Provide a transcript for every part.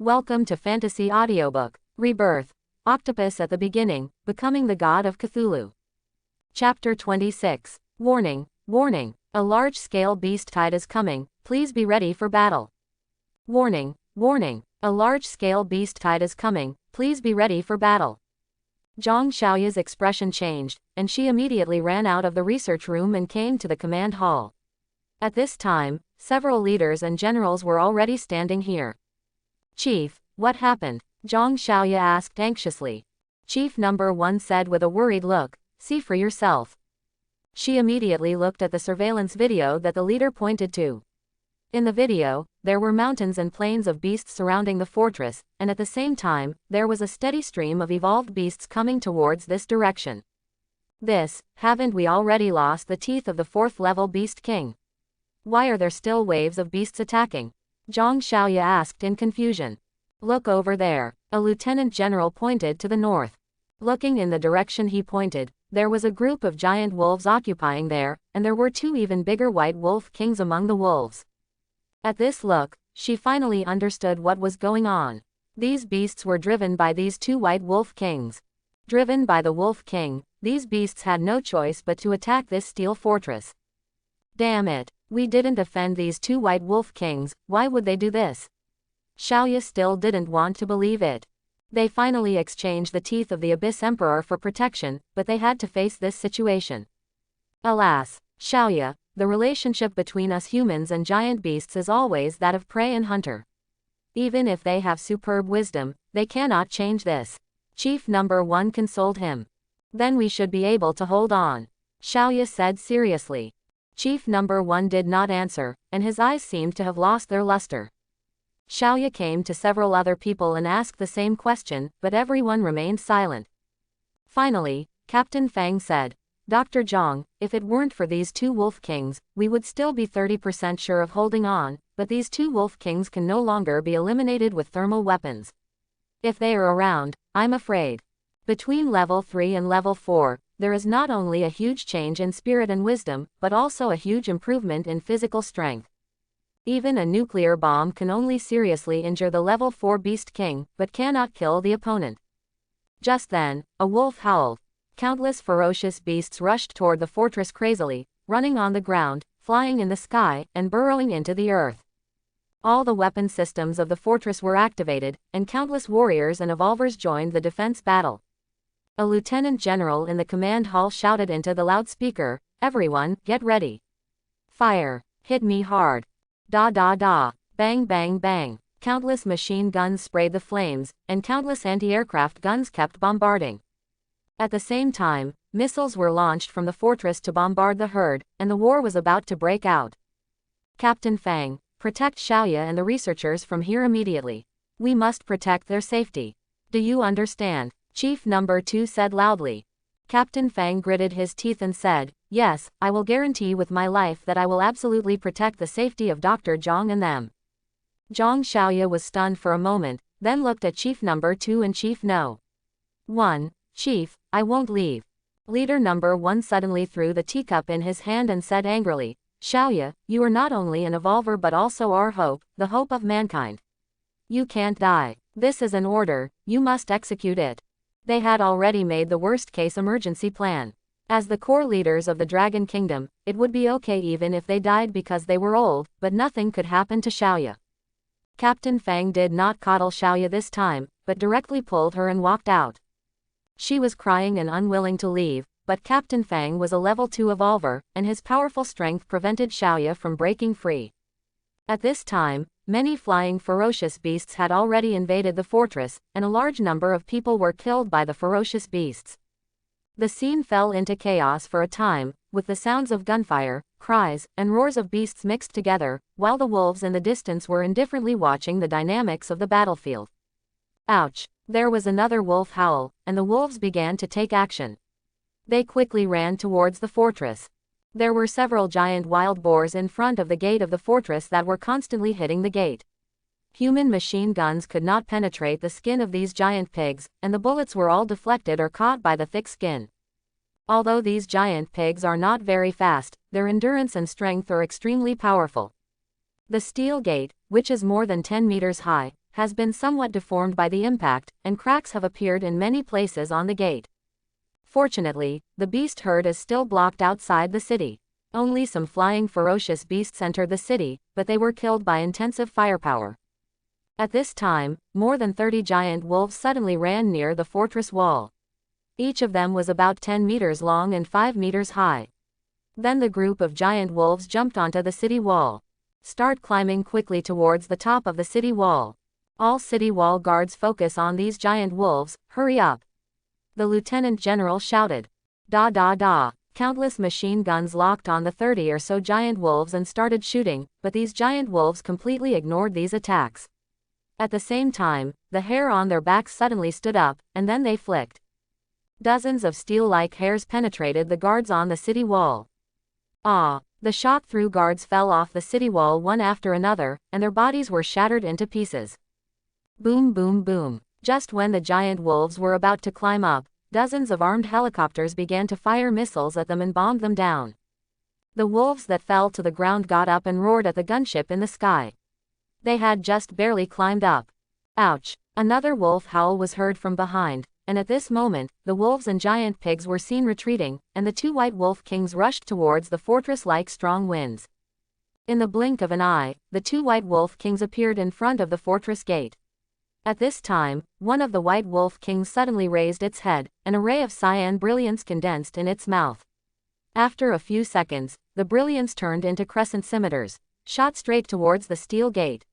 Welcome to Fantasy Audiobook, Rebirth, Octopus at the Beginning, Becoming the God of Cthulhu. Chapter 26. Warning, warning, a large-scale beast tide is coming, please be ready for battle. Warning, warning, a large-scale beast tide is coming, please be ready for battle. Zhang Xiaoya's expression changed, and she immediately ran out of the research room and came to the command hall. At this time, several leaders and generals were already standing here. Chief, what happened? Zhang Xiaoya asked anxiously. Chief number 1 said with a worried look, see for yourself. She immediately looked at the surveillance video that the leader pointed to. In the video, there were mountains and plains of beasts surrounding the fortress, and at the same time, there was a steady stream of evolved beasts coming towards this direction. Haven't we already lost the teeth of the 4th level Beast King? Why are there still waves of beasts attacking? Zhang Xiaoya asked in confusion. Look over there. A lieutenant general pointed to the north. Looking in the direction he pointed, there was a group of giant wolves occupying there, and there were 2 even bigger white wolf kings among the wolves. At this look, she finally understood what was going on. These beasts were driven by these 2 white wolf kings. Driven by the wolf king, these beasts had no choice but to attack this steel fortress. Damn it, we didn't offend these 2 white wolf kings, why would they do this? Xiaoya still didn't want to believe it. They finally exchanged the teeth of the Abyss Emperor for protection, but they had to face this situation. Alas, Xiaoya, the relationship between us humans and giant beasts is always that of prey and hunter. Even if they have superb wisdom, they cannot change this. Chief number 1 consoled him. Then we should be able to hold on. Xiaoya said seriously. Chief number 1 did not answer, and his eyes seemed to have lost their luster. Xiaoya came to several other people and asked the same question, but everyone remained silent. Finally, Captain Fang said, Dr. Zhang, if it weren't for these 2 wolf kings, we would still be 30% sure of holding on, but these 2 wolf kings can no longer be eliminated with thermal weapons. If they are around, I'm afraid. Between level 3 and level 4, there is not only a huge change in spirit and wisdom, but also a huge improvement in physical strength. Even a nuclear bomb can only seriously injure the level 4 Beast King, but cannot kill the opponent. Just then, a wolf howled. Countless ferocious beasts rushed toward the fortress crazily, running on the ground, flying in the sky, and burrowing into the earth. All the weapon systems of the fortress were activated, and countless warriors and evolvers joined the defense battle. A lieutenant general in the command hall shouted into the loudspeaker, everyone, get ready. Fire. Hit me hard. Da da da. Bang bang bang. Countless machine guns sprayed the flames, and countless anti-aircraft guns kept bombarding. At the same time, missiles were launched from the fortress to bombard the herd, and the war was about to break out. Captain Fang, protect Xiaoya and the researchers from here immediately. We must protect their safety. Do you understand? Chief number 2 said loudly. Captain Fang gritted his teeth and said, yes, I will guarantee with my life that I will absolutely protect the safety of Dr. Zhang and them. Zhang Xiaoya was stunned for a moment, then looked at Chief number 2 and Chief No. 1. Chief, I won't leave. Leader number 1 suddenly threw the teacup in his hand and said angrily, Xiaoya, you are not only an evolver but also our hope, the hope of mankind. You can't die. This is an order, you must execute it. They had already made the worst-case emergency plan. As the core leaders of the Dragon Kingdom, it would be okay even if they died because they were old, but nothing could happen to Xiaoya. Captain Fang did not coddle Xiaoya this time, but directly pulled her and walked out. She was crying and unwilling to leave, but Captain Fang was a level 2 evolver, and his powerful strength prevented Xiaoya from breaking free. At this time, many flying ferocious beasts had already invaded the fortress, and a large number of people were killed by the ferocious beasts. The scene fell into chaos for a time, with the sounds of gunfire, cries, and roars of beasts mixed together, while the wolves in the distance were indifferently watching the dynamics of the battlefield. Ouch! There was another wolf howl, and the wolves began to take action. They quickly ran towards the fortress. There were several giant wild boars in front of the gate of the fortress that were constantly hitting the gate. Human machine guns could not penetrate the skin of these giant pigs, and the bullets were all deflected or caught by the thick skin. Although these giant pigs are not very fast, their endurance and strength are extremely powerful. The steel gate, which is more than 10 meters high, has been somewhat deformed by the impact, and cracks have appeared in many places on the gate. Fortunately, the beast herd is still blocked outside the city. Only some flying ferocious beasts entered the city, but they were killed by intensive firepower. At this time, more than 30 giant wolves suddenly ran near the fortress wall. Each of them was about 10 meters long and 5 meters high. Then the group of giant wolves jumped onto the city wall. Start climbing quickly towards the top of the city wall. All city wall guards focus on these giant wolves, hurry up. The lieutenant general shouted. Da da da. Countless machine guns locked on the 30 or so giant wolves and started shooting, but these giant wolves completely ignored these attacks. At the same time, the hair on their backs suddenly stood up, and then they flicked. Dozens of steel-like hairs penetrated the guards on the city wall. Ah! The shot-through guards fell off the city wall one after another, and their bodies were shattered into pieces. Boom boom boom. Just when the giant wolves were about to climb up, dozens of armed helicopters began to fire missiles at them and bombed them down. The wolves that fell to the ground got up and roared at the gunship in the sky. They had just barely climbed up. Ouch! Another wolf howl was heard from behind, and at this moment, the wolves and giant pigs were seen retreating, and the two white wolf kings rushed towards the fortress like strong winds. In the blink of an eye, the two white wolf kings appeared in front of the fortress gate. At this time, one of the white wolf kings suddenly raised its head, an array of cyan brilliance condensed in its mouth. After a few seconds, the brilliance turned into crescent scimitars, shot straight towards the steel gate.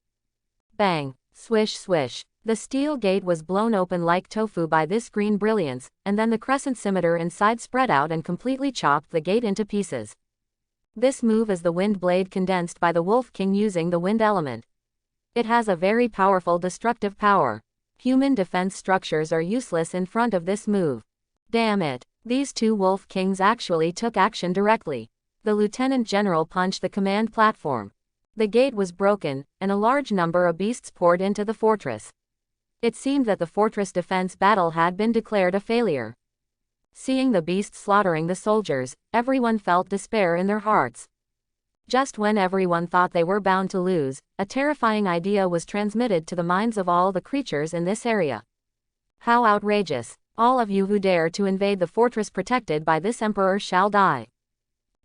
Bang! Swish swish! The steel gate was blown open like tofu by this green brilliance, and then the crescent scimitar inside spread out and completely chopped the gate into pieces. This move is the wind blade condensed by the Wolf King using the wind element. It has a very powerful destructive power. Human defense structures are useless in front of this move. Damn it! These two Wolf Kings actually took action directly. The Lieutenant General punched the command platform. The gate was broken, and a large number of beasts poured into the fortress. It seemed that the fortress defense battle had been declared a failure. Seeing the beasts slaughtering the soldiers, everyone felt despair in their hearts. Just when everyone thought they were bound to lose, a terrifying idea was transmitted to the minds of all the creatures in this area. How outrageous! All of you who dare to invade the fortress protected by this emperor shall die.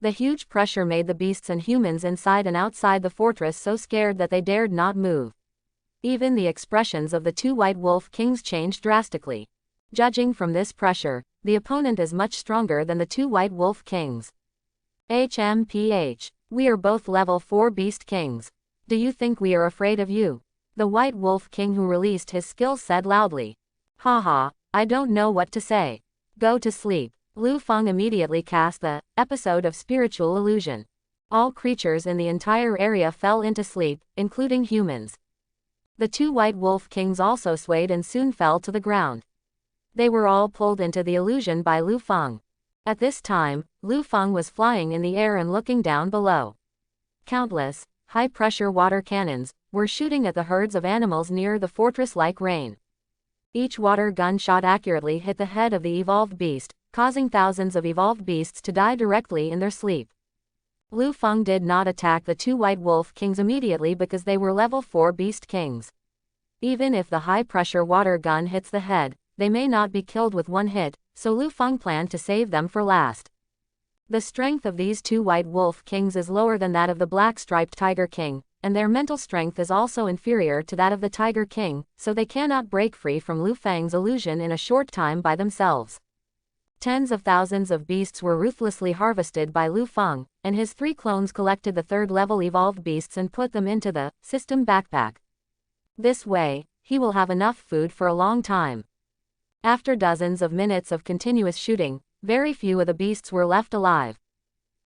The huge pressure made the beasts and humans inside and outside the fortress so scared that they dared not move. Even the expressions of the two white wolf kings changed drastically. Judging from this pressure, the opponent is much stronger than the two white wolf kings. HMPH. We are both level 4 beast kings. Do you think we are afraid of you? The white wolf king who released his skill said loudly. Haha, I don't know what to say. Go to sleep. Lu Fang immediately cast the episode of spiritual illusion. All creatures in the entire area fell into sleep, including humans. The two white wolf kings also swayed and soon fell to the ground. They were all pulled into the illusion by Lu Fang. At this time, Lu Fang was flying in the air and looking down below. Countless, high-pressure water cannons were shooting at the herds of animals near the fortress like rain. Each water gun shot accurately hit the head of the evolved beast, causing thousands of evolved beasts to die directly in their sleep. Lu Fang did not attack the two white wolf kings immediately because they were level 4 beast kings. Even if the high-pressure water gun hits the head, they may not be killed with one hit, so Lu Fang planned to save them for last. The strength of these two white wolf kings is lower than that of the black-striped tiger king, and their mental strength is also inferior to that of the tiger king, so they cannot break free from Lu Fang's illusion in a short time by themselves. Tens of thousands of beasts were ruthlessly harvested by Lu Fang, and his 3 clones collected the 3rd-level evolved beasts and put them into the system backpack. This way, he will have enough food for a long time. After dozens of minutes of continuous shooting, very few of the beasts were left alive.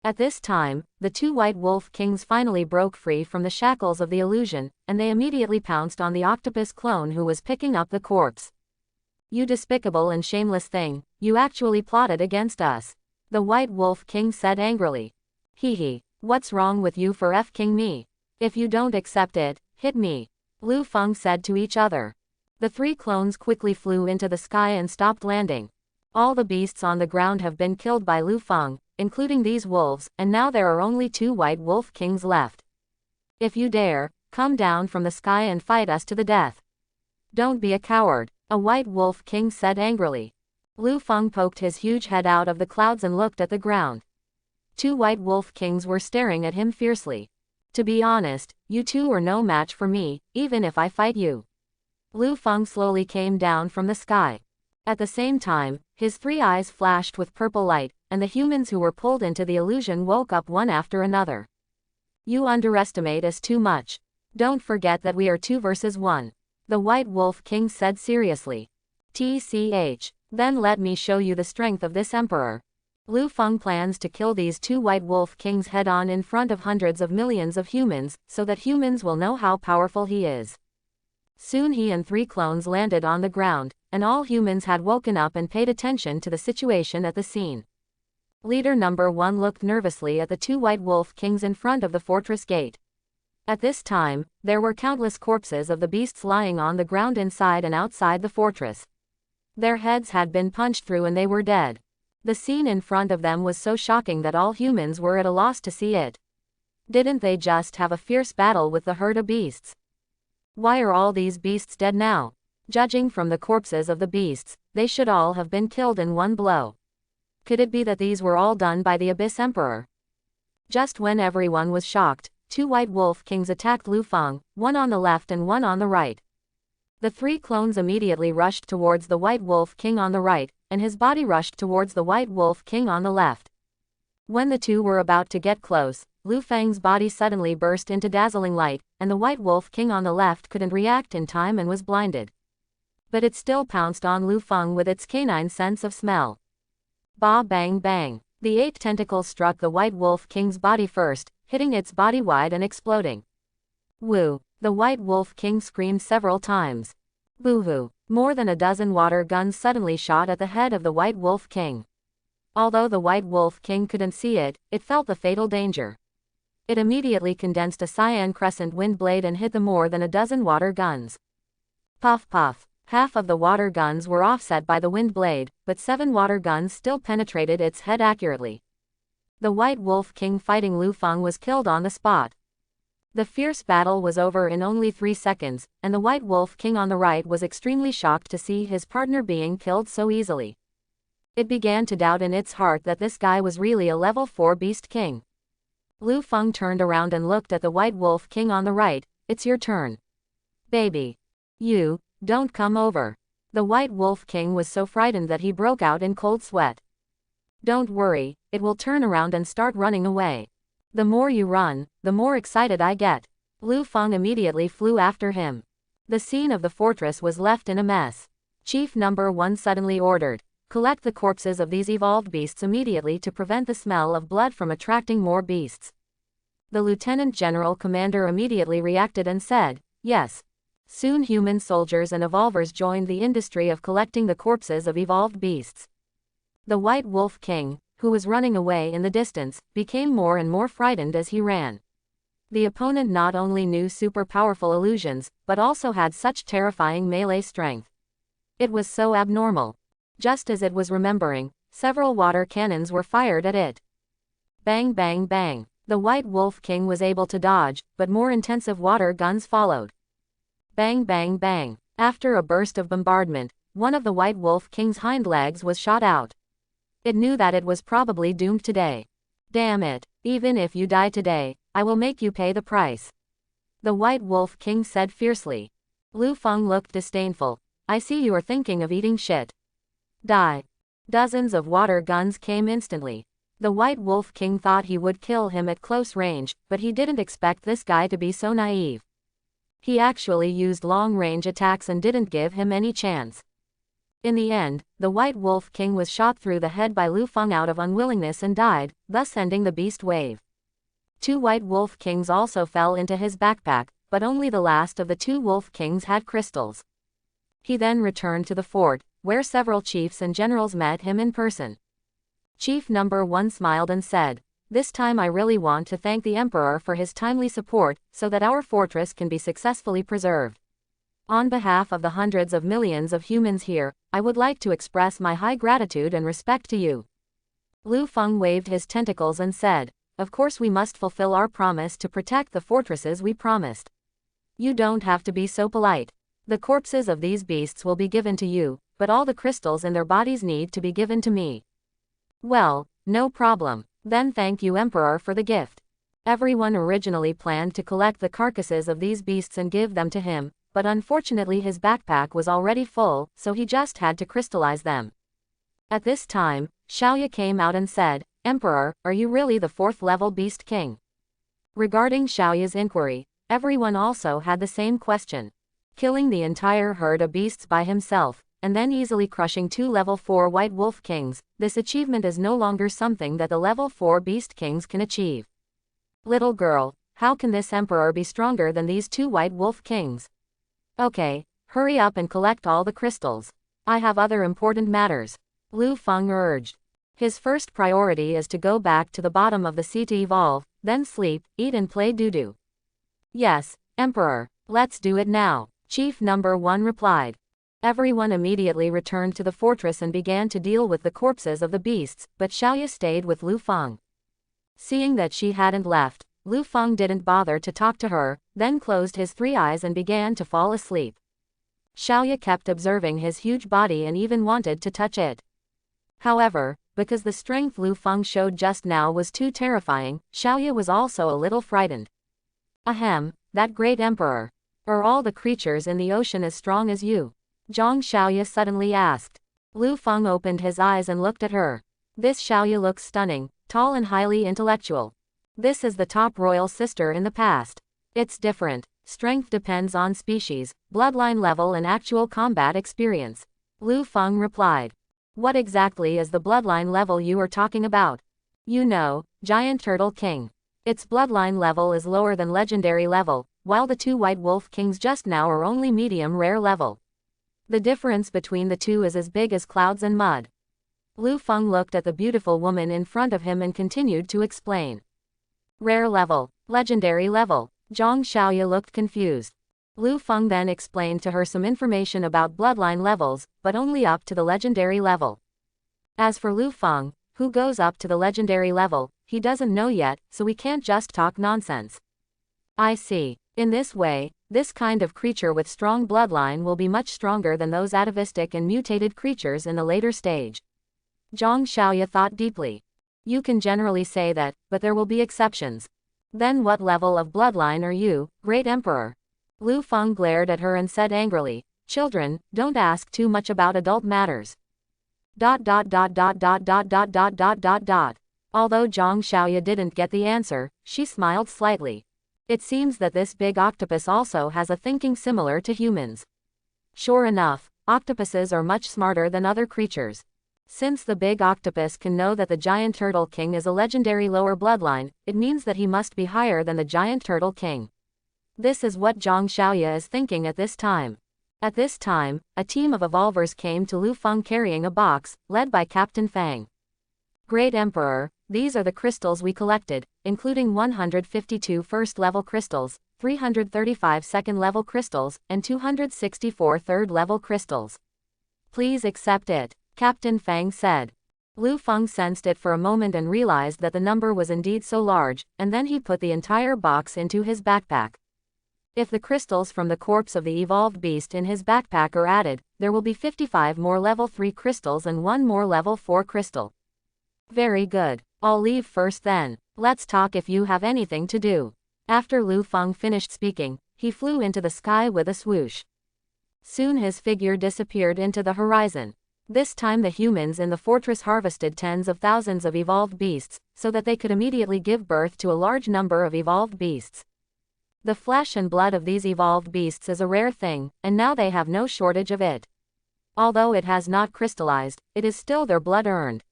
At this time, the two white wolf kings finally broke free from the shackles of the illusion, and they immediately pounced on the octopus clone who was picking up the corpse. You despicable and shameless thing, you actually plotted against us. The white wolf king said angrily. Hee, what's wrong with you for f-king me? If you don't accept it, hit me. Lu Fang said to each other. The 3 clones quickly flew into the sky and stopped landing. All the beasts on the ground have been killed by Lu Fang, including these wolves, and now there are only 2 white wolf kings left. If you dare, come down from the sky and fight us to the death. Don't be a coward, a White Wolf King said angrily. Lu Fang poked his huge head out of the clouds and looked at the ground. 2 White Wolf Kings were staring at him fiercely. To be honest, you two are no match for me, even if I fight you. Lu Fang slowly came down from the sky. At the same time, his 3 eyes flashed with purple light, and the humans who were pulled into the illusion woke up one after another. You underestimate us too much. Don't forget that we are 2 versus 1. The White Wolf King said seriously. TCH. Then let me show you the strength of this emperor. Lu Fang plans to kill these 2 White Wolf Kings head-on in front of hundreds of millions of humans, so that humans will know how powerful he is. Soon he and 3 clones landed on the ground, and all humans had woken up and paid attention to the situation at the scene. Leader number 1 looked nervously at the 2 White Wolf Kings in front of the fortress gate. At this time, there were countless corpses of the beasts lying on the ground inside and outside the fortress. Their heads had been punched through and they were dead. The scene in front of them was so shocking that all humans were at a loss to see it. Didn't they just have a fierce battle with the herd of beasts? Why are all these beasts dead now? Judging from the corpses of the beasts, they should all have been killed in one blow. Could it be that these were all done by the Abyss Emperor? Just when everyone was shocked, 2 White Wolf Kings attacked Lu Fang, one on the left and one on the right. The 3 clones immediately rushed towards the White Wolf King on the right, and his body rushed towards the White Wolf King on the left. When the 2 were about to get close, Lu Fang's body suddenly burst into dazzling light, and the White Wolf King on the left couldn't react in time and was blinded. But it still pounced on Lu Fang with its canine sense of smell. Ba bang bang. The 8 tentacles struck the White Wolf King's body first, hitting its body wide and exploding. Woo! The White Wolf King screamed several times. Boo-hoo! More than a dozen water guns suddenly shot at the head of the White Wolf King. Although the White Wolf King couldn't see it, it felt the fatal danger. It immediately condensed a cyan crescent wind blade and hit the more than a dozen water guns. Puff puff. Half of the water guns were offset by the wind blade, but 7 water guns still penetrated its head accurately. The White Wolf King fighting Lu Fang was killed on the spot. The fierce battle was over in only 3 seconds, and the White Wolf King on the right was extremely shocked to see his partner being killed so easily. It began to doubt in its heart that this guy was really a level 4 Beast King. Lu Fang turned around and looked at the White Wolf King on the right. It's your turn. Baby. You, don't come over. The White Wolf King was so frightened that he broke out in cold sweat. Don't worry, it will turn around and start running away. The more you run, the more excited I get. Lu Fang immediately flew after him. The scene of the fortress was left in a mess. Chief number 1 suddenly ordered, collect the corpses of these evolved beasts immediately to prevent the smell of blood from attracting more beasts. The Lieutenant General Commander immediately reacted and said, yes. Soon human soldiers and evolvers joined the industry of collecting the corpses of evolved beasts. The White Wolf King, who was running away in the distance, became more and more frightened as he ran. The opponent not only knew super powerful illusions, but also had such terrifying melee strength. It was so abnormal. Just as it was remembering, several water cannons were fired at it. Bang bang bang. The White Wolf King was able to dodge, but more intensive water guns followed. Bang bang bang. After a burst of bombardment, one of the White Wolf King's hind legs was shot out. It knew that it was probably doomed today. Damn it, even if you die today, I will make you pay the price. The White Wolf King said fiercely. Lu Fang looked disdainful. I see you are thinking of eating shit. Die. Dozens of water guns came instantly. The White Wolf King thought he would kill him at close range, but he didn't expect this guy to be so naive. He actually used long-range attacks and didn't give him any chance. In the end, the White Wolf King was shot through the head by Lu Fang out of unwillingness and died, thus ending the beast wave. 2 White Wolf Kings also fell into his backpack, but only the last of the 2 Wolf Kings had crystals. He then returned to the fort, where several chiefs and generals met him in person. Chief number 1 smiled and said, this time I really want to thank the Emperor for his timely support, so that our fortress can be successfully preserved. On behalf of the hundreds of millions of humans here, I would like to express my high gratitude and respect to you. Lu Fang waved his tentacles and said, of course we must fulfill our promise to protect the fortresses we promised. You don't have to be so polite. The corpses of these beasts will be given to you, but all the crystals in their bodies need to be given to me. Well, no problem. Then thank you Emperor for the gift. Everyone originally planned to collect the carcasses of these beasts and give them to him, but unfortunately his backpack was already full, so he just had to crystallize them. At this time, Xiaoya came out and said, Emperor, are you really the 4th level beast king? Regarding Xiaoya's inquiry, everyone also had the same question. Killing the entire herd of beasts by himself, and then easily crushing 2 level 4 white wolf kings, this achievement is no longer something that the level 4 beast kings can achieve. Little girl, how can this emperor be stronger than these 2 white wolf kings? Okay, hurry up and collect all the crystals. I have other important matters. Lu Fang urged. His first priority is to go back to the bottom of the sea to evolve, then sleep, eat and play doo-doo. Yes, Emperor, let's do it now, Chief Number 1 replied. Everyone immediately returned to the fortress and began to deal with the corpses of the beasts, but Xiaoya stayed with Lu Fang. Seeing that she hadn't left, Lu Fang didn't bother to talk to her, then closed his 3 eyes and began to fall asleep. Xiaoya kept observing his huge body and even wanted to touch it. However, because the strength Lu Fang showed just now was too terrifying, Xiaoya was also a little frightened. Ahem, that great emperor. Are all the creatures in the ocean as strong as you? Zhang Xiaoya suddenly asked. Lu Fang opened his eyes and looked at her. This Xiaoya looks stunning, tall and highly intellectual. This is the top royal sister in the past. It's different. Strength depends on species, bloodline level and actual combat experience. Lu Fang replied. What exactly is the bloodline level you are talking about? You know, Giant Turtle King. Its bloodline level is lower than legendary level, while the 2 white wolf kings just now are only medium rare level. The difference between the two is as big as clouds and mud. Lu Fang looked at the beautiful woman in front of him and continued to explain. Rare level, legendary level. Zhang Xiaoya looked confused. Lu Fang then explained to her some information about bloodline levels, but only up to the legendary level. As for Lu Fang, who goes up to the legendary level, he doesn't know yet, so we can't just talk nonsense. I see. In this way, this kind of creature with strong bloodline will be much stronger than those atavistic and mutated creatures in the later stage. Zhang Xiaoya thought deeply. You can generally say that, but there will be exceptions. Then what level of bloodline are you, Great Emperor? Lu Fang glared at her and said angrily, Children, don't ask too much about adult matters. ... Although Zhang Xiaoya didn't get the answer, she smiled slightly. It seems that this big octopus also has a thinking similar to humans. Sure enough, octopuses are much smarter than other creatures. Since the big octopus can know that the Giant Turtle King is a legendary lower bloodline, it means that he must be higher than the Giant Turtle King. This is what Zhang Xiaoya is thinking at this time. At this time, a team of evolvers came to Lu Fang carrying a box, led by Captain Fang. Great Emperor, these are the crystals we collected, including 152 first-level crystals, 335 second-level crystals, and 264 third-level crystals. Please accept it, Captain Fang said. Lu Fang sensed it for a moment and realized that the number was indeed so large, and then he put the entire box into his backpack. If the crystals from the corpse of the evolved beast in his backpack are added, there will be 55 more level 3 crystals and 1 more level 4 crystal. Very good. I'll leave first then. Let's talk if you have anything to do. After Lu Fang finished speaking, he flew into the sky with a swoosh. Soon his figure disappeared into the horizon. This time the humans in the fortress harvested tens of thousands of evolved beasts, so that they could immediately give birth to a large number of evolved beasts. The flesh and blood of these evolved beasts is a rare thing, and now they have no shortage of it. Although it has not crystallized, it is still their blood earned.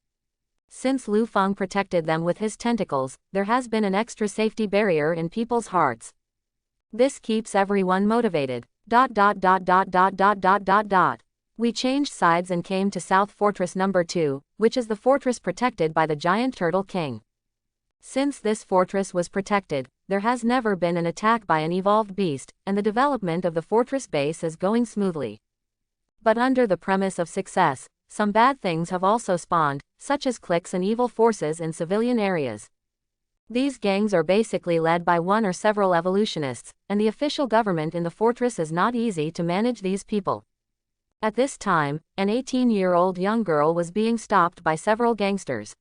Since Lu Fang protected them with his tentacles, there has been an extra safety barrier in people's hearts. This keeps everyone motivated. ... We changed sides and came to South Fortress Number 2, which is the fortress protected by the Giant Turtle King. Since this fortress was protected, there has never been an attack by an evolved beast, and the development of the fortress base is going smoothly. But under the premise of success, some bad things have also spawned, such as cliques and evil forces in civilian areas. These gangs are basically led by one or several evolutionists, and the official government in the fortress is not easy to manage these people. At this time, an 18-year-old young girl was being stopped by several gangsters.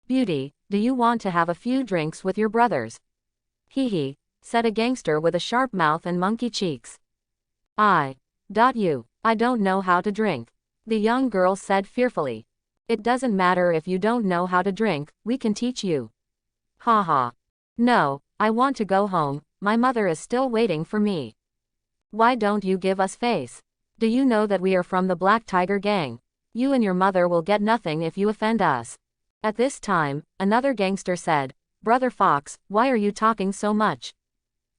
"Beauty, do you want to have a few drinks with your brothers?" "Hee," said a gangster with a sharp mouth and monkey cheeks. I don't know how to drink," the young girl said fearfully. "It doesn't matter if you don't know how to drink, we can teach you." "Ha ha. No, I want to go home, my mother is still waiting for me." "Why don't you give us face? Do you know that we are from the Black Tiger Gang? You and your mother will get nothing if you offend us." At this time, another gangster said, "Brother Fox, why are you talking so much?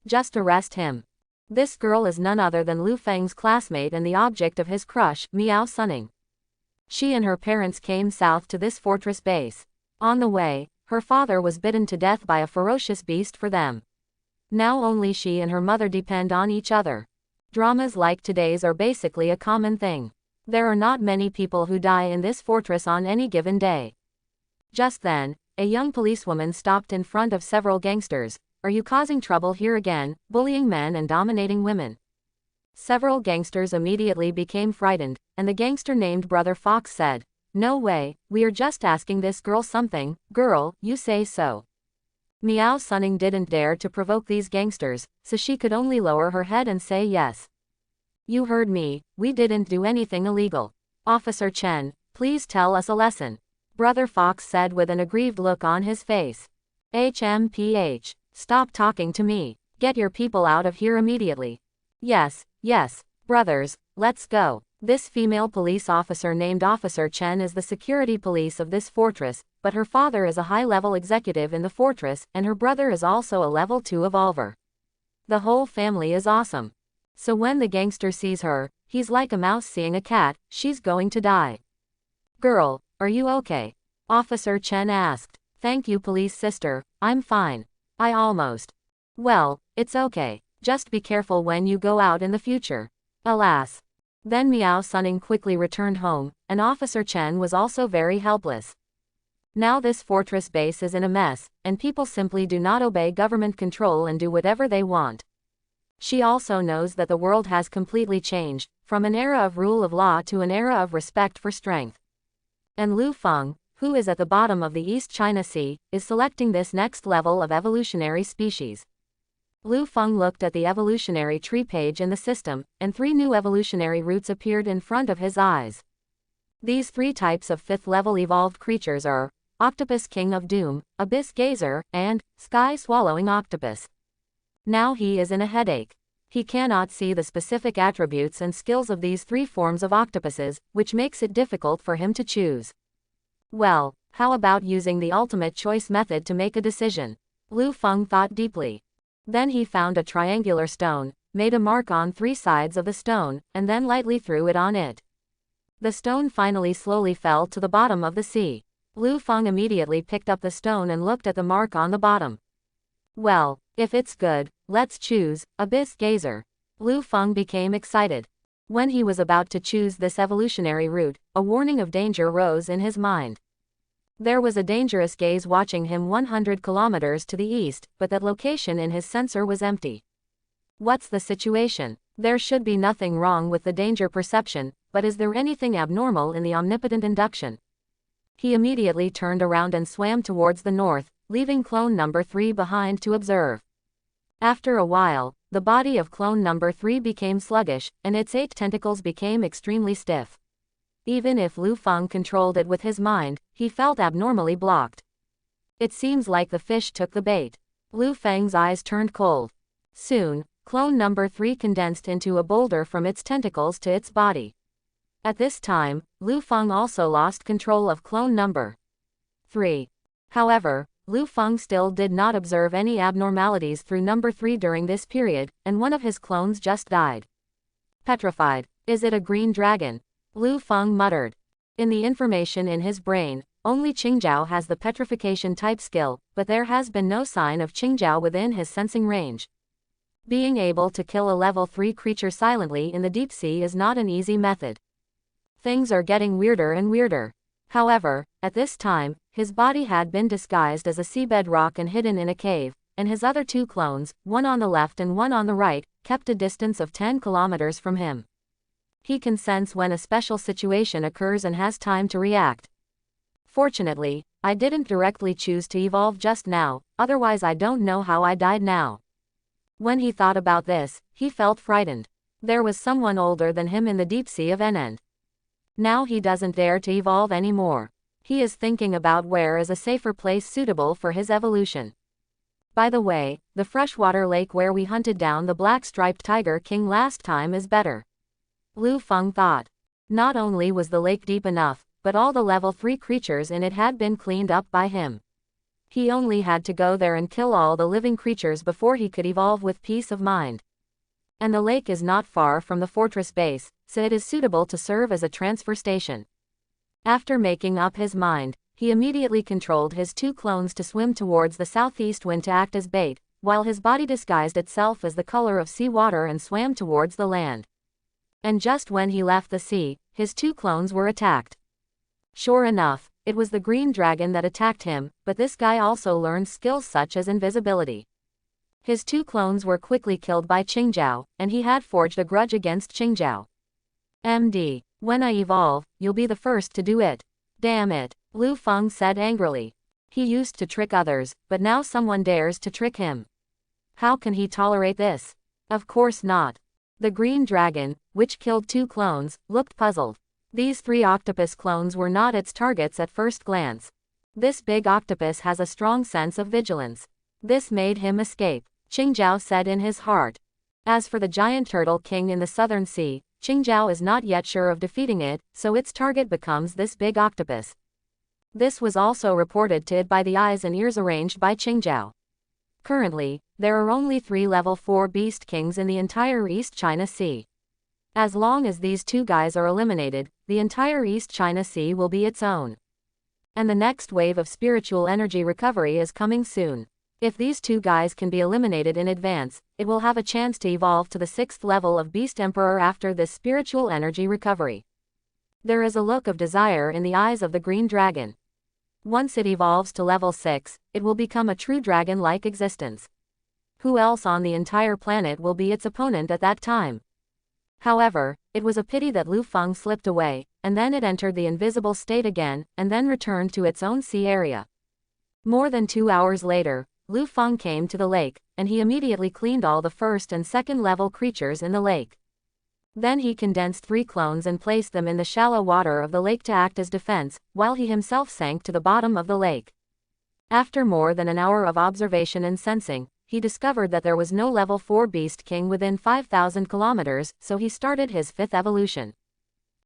Just arrest him. This girl is none other than Lu Fang's classmate and the object of his crush, Miao Sunning. She and her parents came south to this fortress base. On the way, her father was bitten to death by a ferocious beast for them. Now only she and her mother depend on each other. Dramas like today's are basically a common thing. There are not many people who die in this fortress on any given day." Just then, a young policewoman stopped in front of several gangsters. "Are you causing trouble here again, bullying men and dominating women?" Several gangsters immediately became frightened, and the gangster named Brother Fox said, "No way, we are just asking this girl something." "Girl, you say so." Miao Sunning didn't dare to provoke these gangsters, so she could only lower her head and say yes. "You heard me, we didn't do anything illegal. Officer Chen, please tell us a lesson," Brother Fox said with an aggrieved look on his face. "HMPH, stop talking to me. Get your people out of here immediately." Yes, brothers, let's go." This female police officer named Officer Chen is the security police of this fortress, but her father is a high-level executive in the fortress, and her brother is also a level 2 evolver. The whole family is awesome. So when the gangster sees her, he's like a mouse seeing a cat, she's going to die. "Girl, are you okay?" Officer Chen asked. "Thank you, police sister, I'm fine. I almost. Well, it's okay. Just be careful when you go out in the future." Alas. Then Miao Sunning quickly returned home, and Officer Chen was also very helpless. Now this fortress base is in a mess, and people simply do not obey government control and do whatever they want. She also knows that the world has completely changed, from an era of rule of law to an era of respect for strength. And Lu Fang, who is at the bottom of the East China Sea, is selecting this next level of evolutionary species. Lu Fang looked at the evolutionary tree page in the system, and 3 new evolutionary roots appeared in front of his eyes. These 3 types of 5th-level evolved creatures are Octopus King of Doom, Abyss Gazer, and Sky-Swallowing Octopus. Now he is in a headache. He cannot see the specific attributes and skills of these 3 forms of octopuses, which makes it difficult for him to choose. Well, how about using the ultimate choice method to make a decision? Lu Fang thought deeply. Then he found a triangular stone, made a mark on 3 sides of the stone, and then lightly threw it on it. The stone finally slowly fell to the bottom of the sea. Lu Fang immediately picked up the stone and looked at the mark on the bottom. Well, if it's good, let's choose Abyss Gazer. Lu Fang became excited. When he was about to choose this evolutionary route, a warning of danger rose in his mind. There was a dangerous gaze watching him 100 kilometers to the east, but that location in his sensor was empty. What's the situation? There should be nothing wrong with the danger perception, but is there anything abnormal in the omnipotent induction? He immediately turned around and swam towards the north, leaving clone number 3 behind to observe. After a while, the body of clone number 3 became sluggish, and its 8 tentacles became extremely stiff. Even if Lu Fang controlled it with his mind, he felt abnormally blocked. It seems like the fish took the bait. Lu Fang's eyes turned cold. Soon, clone number 3 condensed into a boulder from its tentacles to its body. At this time, Lu Fang also lost control of clone number 3. However, Lu Fang still did not observe any abnormalities through number 3 during this period, and one of his clones just died. Petrified. Is it a green dragon? Lu Fang muttered. In the information in his brain, only Qingjiao has the petrification type skill, but there has been no sign of Qingjiao within his sensing range. Being able to kill a level 3 creature silently in the deep sea is not an easy method. Things are getting weirder and weirder. However, at this time, his body had been disguised as a seabed rock and hidden in a cave, and his other two clones, one on the left and one on the right, kept a distance of 10 kilometers from him. He can sense when a special situation occurs and has time to react. Fortunately, I didn't directly choose to evolve just now, otherwise I don't know how I died now. When he thought about this, he felt frightened. There was someone older than him in the deep sea of Enend. Now he doesn't dare to evolve anymore. He is thinking about where is a safer place suitable for his evolution. By the way, the freshwater lake where we hunted down the black-striped tiger king last time is better. Lu Feng thought. Not only was the lake deep enough, but all the level 3 creatures in it had been cleaned up by him. He only had to go there and kill all the living creatures before he could evolve with peace of mind. And the lake is not far from the fortress base, so it is suitable to serve as a transfer station. After making up his mind, he immediately controlled his two clones to swim towards the southeast wind to act as bait, while his body disguised itself as the color of sea water and swam towards the land. And just when he left the sea, his two clones were attacked. Sure enough, it was the green dragon that attacked him, but this guy also learned skills such as invisibility. His two clones were quickly killed by Qingjiao, and he had forged a grudge against Qingjiao. MD, when I evolve, you'll be the first to do it. Damn it, Lu Feng said angrily. He used to trick others, but now someone dares to trick him. How can he tolerate this? Of course not. The green dragon, which killed two clones, looked puzzled. These 3 octopus clones were not its targets at first glance. This big octopus has a strong sense of vigilance. This made him escape, Qingjiao said in his heart. As for the giant turtle king in the southern sea, Qingjiao is not yet sure of defeating it, so its target becomes this big octopus. This was also reported to it by the eyes and ears arranged by Qingjiao. Currently, there are only 3 level 4 beast kings in the entire East China Sea. As long as these 2 guys are eliminated, the entire East China Sea will be its own. And the next wave of spiritual energy recovery is coming soon. If these 2 guys can be eliminated in advance, it will have a chance to evolve to the 6th level of Beast Emperor after this spiritual energy recovery. There is a look of desire in the eyes of the green dragon. Once it evolves to level 6, it will become a true dragon-like existence. Who else on the entire planet will be its opponent at that time? However, it was a pity that Lu Feng slipped away, and then it entered the invisible state again, and then returned to its own sea area. More than 2 hours later, Lu Feng came to the lake, and he immediately cleaned all the first and second level creatures in the lake. Then he condensed 3 clones and placed them in the shallow water of the lake to act as defense, while he himself sank to the bottom of the lake. After more than an hour of observation and sensing, he discovered that there was no level 4 beast king within 5,000 kilometers, so he started his 5th evolution.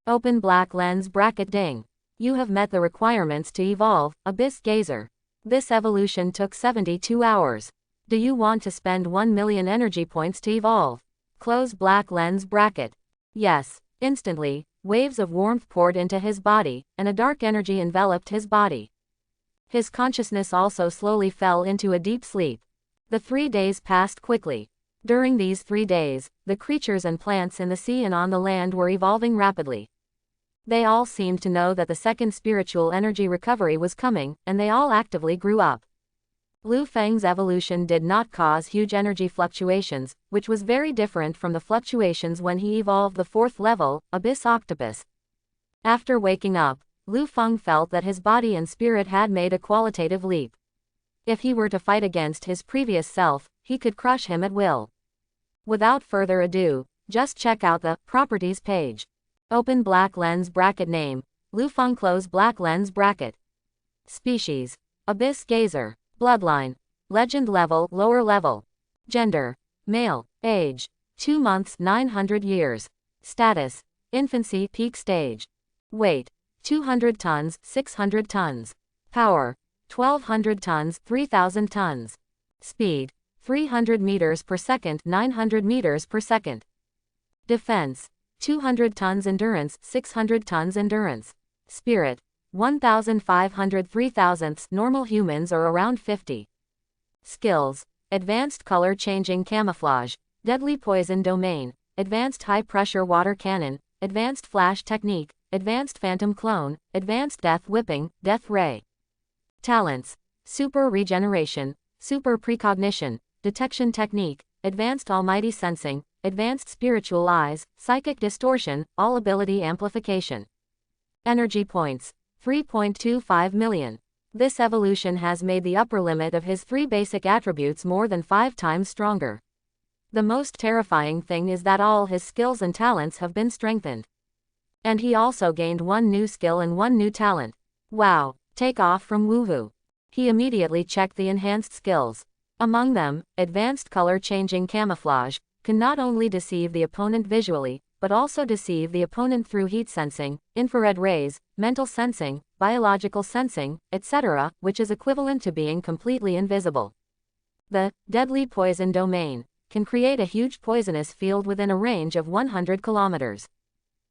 Open black lens bracket ding. You have met the requirements to evolve, Abyss Gazer. This evolution took 72 hours. Do you want to spend 1 million energy points to evolve? Close black lens bracket. Yes. Instantly, waves of warmth poured into his body, and a dark energy enveloped his body. His consciousness also slowly fell into a deep sleep. The 3 days passed quickly. During these 3 days, the creatures and plants in the sea and on the land were evolving rapidly. They all seemed to know that the second spiritual energy recovery was coming, and they all actively grew up. Lu Feng's evolution did not cause huge energy fluctuations, which was very different from the fluctuations when he evolved the 4th level, Abyss Octopus. After waking up, Lu Feng felt that his body and spirit had made a qualitative leap. If he were to fight against his previous self, he could crush him at will. Without further ado, just check out the Properties page. Open black lens bracket name, Lu Feng close black lens bracket. Species, Abyss Gazer. Bloodline, Legend level lower level. Gender, male. Age, 2 months 900 years. Status, infancy peak stage. Weight, 200 tons 600 tons. Power, 1200 tons 3000 tons. Speed, 300 meters per second 900 meters per second. Defense, 200 tons endurance 600 tons endurance. Spirit, 1,500 3,000ths normal humans are around 50. Skills, advanced color changing camouflage, deadly poison domain, advanced high pressure water cannon, advanced flash technique, Advanced Phantom Clone, Advanced Death Whipping, Death Ray. Talents: Super Regeneration, Super Precognition, Detection Technique, Advanced Almighty Sensing, Advanced Spiritual Eyes, Psychic Distortion, All Ability Amplification. Energy Points: 3.25 million. This evolution has made the upper limit of his 3 basic attributes more than 5 times stronger. The most terrifying thing is that all his skills and talents have been strengthened. And he also gained 1 new skill and 1 new talent. Wow, take off from Woohoo. He immediately checked the enhanced skills. Among them, Advanced Color Changing Camouflage can not only deceive the opponent visually, but also deceive the opponent through heat sensing, infrared rays, mental sensing, biological sensing, etc., which is equivalent to being completely invisible. The Deadly Poison Domain can create a huge poisonous field within a range of 100 kilometers.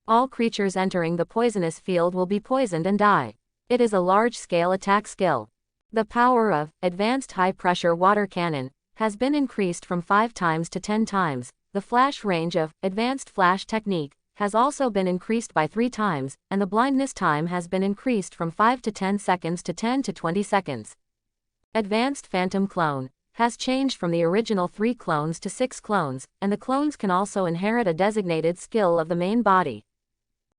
All creatures entering the poisonous field will be poisoned and die. It is a large-scale attack skill. The power of Advanced High-Pressure Water Cannon has been increased from 5 times to 10 times. The flash range of Advanced Flash Technique has also been increased by 3 times, and the blindness time has been increased from 5 to 10 seconds to 10 to 20 seconds. Advanced Phantom Clone has changed from the original 3 clones to 6 clones, and the clones can also inherit a designated skill of the main body.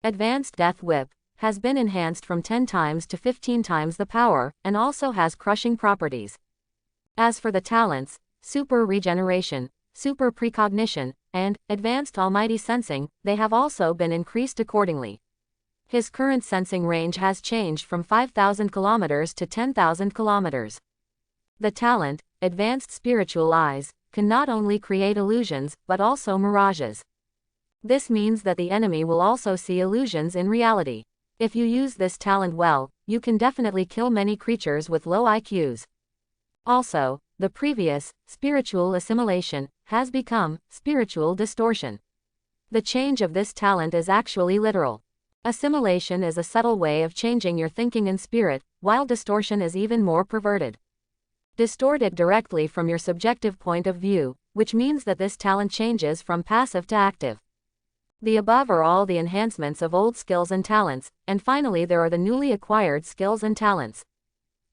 Advanced Death Whip has been enhanced from 10 times to 15 times the power, and also has crushing properties. As for the talents, Super Regeneration, Super Precognition, and Advanced Almighty Sensing, they have also been increased accordingly. His current sensing range has changed from 5,000 kilometers to 10,000 kilometers. The talent, Advanced Spiritual Eyes, can not only create illusions, but also mirages. This means that the enemy will also see illusions in reality. If you use this talent well, you can definitely kill many creatures with low IQs. Also, the previous, Spiritual Assimilation, has become Spiritual Distortion. The change of this talent is actually literal. Assimilation is a subtle way of changing your thinking and spirit, while distortion is even more perverted. Distort it directly from your subjective point of view, which means that this talent changes from passive to active. The above are all the enhancements of old skills and talents, and finally there are the newly acquired skills and talents.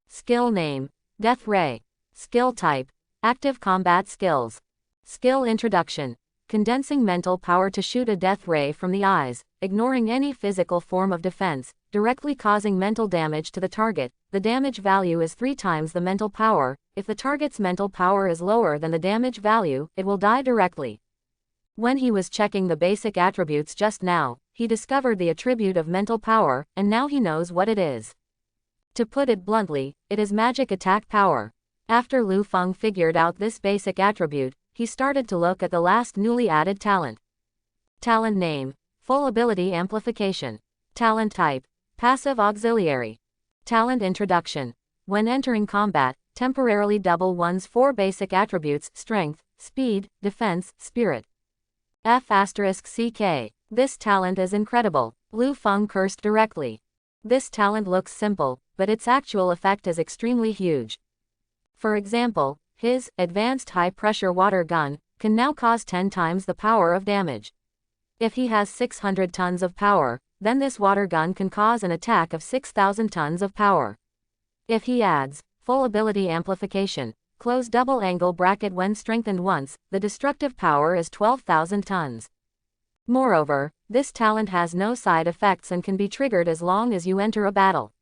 Skill Name: Death Ray. Skill Type: Active Combat Skills. Skill Introduction: Condensing mental power to shoot a death ray from the eyes, ignoring any physical form of defense, directly causing mental damage to the target. The damage value is 3 times the mental power. If the target's mental power is lower than the damage value, it will die directly. When he was checking the basic attributes just now, he discovered the attribute of mental power, and now he knows what it is. To put it bluntly, it is magic attack power. After Lu Feng figured out this basic attribute, he started to look at the last newly added talent. Talent Name: Full Ability Amplification. Talent Type: Passive Auxiliary. Talent Introduction: When entering combat, temporarily double one's 4 basic attributes: Strength, Speed, Defense, Spirit. F***CK. This talent is incredible. Lu Feng cursed directly. This talent looks simple, but its actual effect is extremely huge. For example, his Advanced High-Pressure Water Gun can now cause 10 times the power of damage. If he has 600 tons of power, then this water gun can cause an attack of 6,000 tons of power. If he adds Full Ability Amplification, close double angle bracket when strengthened once, the destructive power is 12,000 tons. Moreover, this talent has no side effects and can be triggered as long as you enter a battle.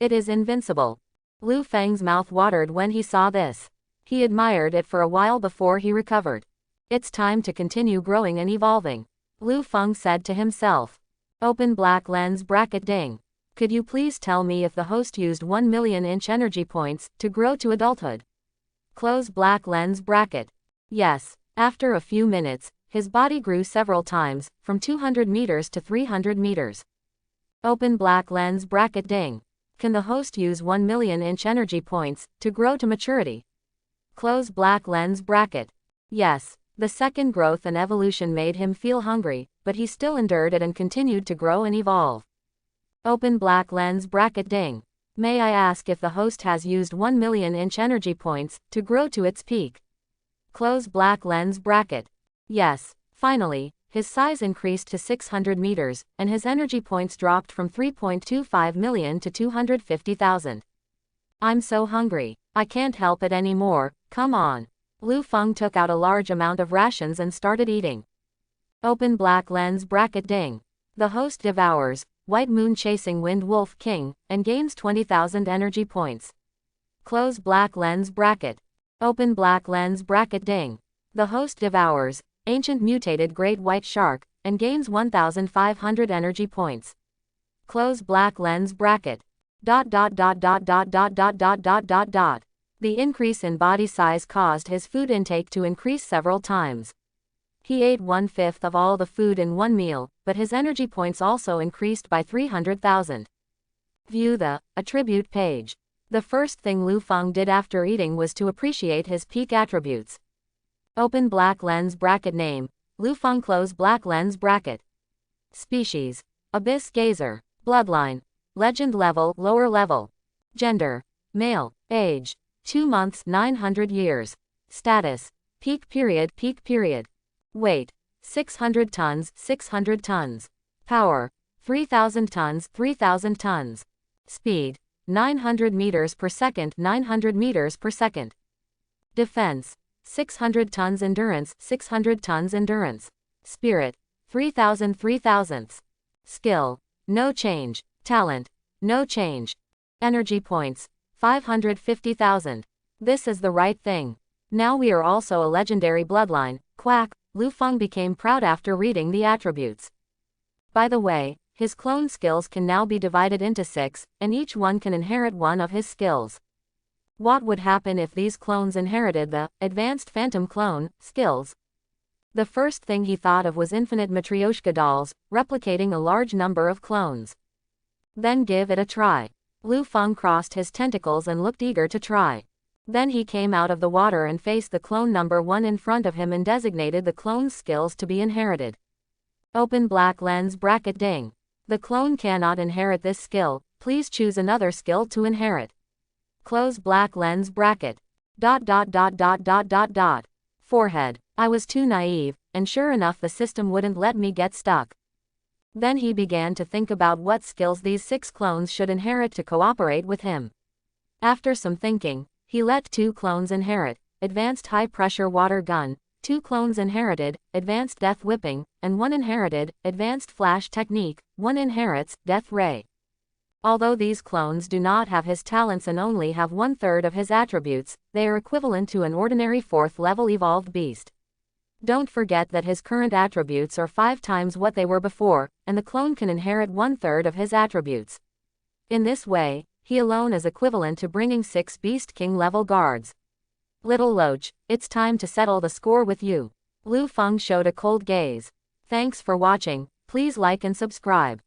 It is invincible. Lu Feng's mouth watered when he saw this. He admired it for a while before he recovered. It's time to continue growing and evolving, Lu Feng said to himself. Open black lens bracket ding. Could you please tell me if the host used 1 million inch energy points to grow to adulthood? Close black lens bracket. Yes. After a few minutes, his body grew several times, from 200 meters to 300 meters. Open black lens bracket ding. Can the host use 1 million inch energy points to grow to maturity? Close black lens bracket. Yes. The second growth and evolution made him feel hungry, but he still endured it and continued to grow and evolve. Open black lens bracket ding. May I ask if the host has used 1 million inch energy points to grow to its peak? Close black lens bracket. Yes. Finally, his size increased to 600 meters, and his energy points dropped from 3.25 million to 250,000. I'm so hungry. I can't help it anymore, come on. Lu Feng took out a large amount of rations and started eating. Open black lens bracket ding. The host devours, White Moon chasing Wind Wolf King, and gains 20,000 energy points. Close black lens bracket. Open black lens bracket ding. The host devours, Ancient mutated Great White Shark, and gains 1,500 energy points. Close black lens bracket. ... The increase in body size caused his food intake to increase several times. He ate 1/5 of all the food in one meal, but his energy points also increased by 300,000. View the attribute page. The first thing Lu Feng did after eating was to appreciate his peak attributes. Open black lens bracket name, Lu Feng close black lens bracket. Species, Abyss Gazer. Bloodline, Legend level lower level. Gender, male. Age, 2 months 900 years. Status, peak period. Weight, 600 tons 600 tons. Power, 3,000 tons 3,000 tons. Speed, 900 meters per second 900 meters per second. Defense, 600 tons endurance 600 tons endurance. Spirit, 3,000 3,000ths. Skill, no change. Talent, no change. Energy points, 550,000. This is the right thing. Now we are also a legendary bloodline, quack. Lu Feng became proud after reading the attributes. By the way, his clone skills can now be divided into 6, and each one can inherit one of his skills. What would happen if these clones inherited the advanced phantom clone skills? The first thing he thought of was infinite Matryoshka dolls, replicating a large number of clones. Then give it a try. Lu Feng crossed his tentacles and looked eager to try. Then he came out of the water and faced the clone number 1 in front of him and designated the clone's skills to be inherited. Open black lens bracket ding. The clone cannot inherit this skill, please choose another skill to inherit. Close black lens bracket. ... Forehead. I was too naive, and sure enough the system wouldn't let me get stuck. Then he began to think about what skills these 6 clones should inherit to cooperate with him. After some thinking, he let 2 clones inherit, advanced high-pressure water gun, 2 clones inherited, advanced death whipping, and 1 inherited, advanced flash technique, 1 inherits, death ray. Although these clones do not have his talents and only have 1/3 of his attributes, they are equivalent to an ordinary 4th-level evolved beast. Don't forget that his current attributes are 5 times what they were before, and the clone can inherit 1/3 of his attributes. In this way, he alone is equivalent to bringing 6 Beast King level guards. Little Loach, it's time to settle the score with you. Lu Feng showed a cold gaze. Thanks for watching, please like and subscribe.